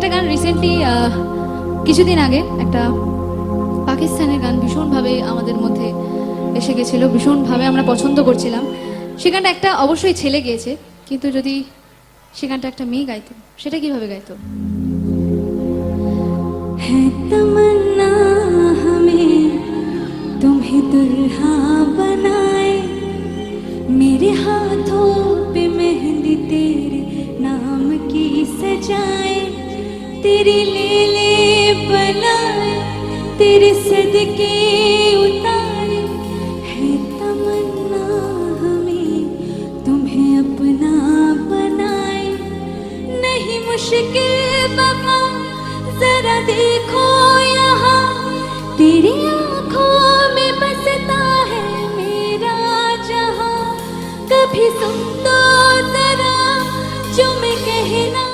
একটা গান রিসেন্টলি কিছুদিন আগে একটা পাকিস্তানের গান ভীষণভাবে আমাদের মধ্যে এসে গেছিল, ভীষণভাবে আমরা পছন্দ করছিলাম। সে গানটা একটা অবশ্যই ছেলে গেয়েছে, কিন্তু যদি সে গানটা একটা মেয়ে গাইতো সেটা কিভাবে গাইতো? है तमन्ना हमें तुम्हें दुल्हा बनाए, मेरे हाथों पे मेहंदी तेरे नाम की सजाए, तेरी ले बनाए, तेरे सदके उतारे। है तमन्ना हमें तुम्हें अपना बनाए, नहीं मुश्किल बाबा जरा देखो यहाँ, तेरी आँखों में बसता है मेरा जहाँ। कभी सुन दो जरा जो मैं कहना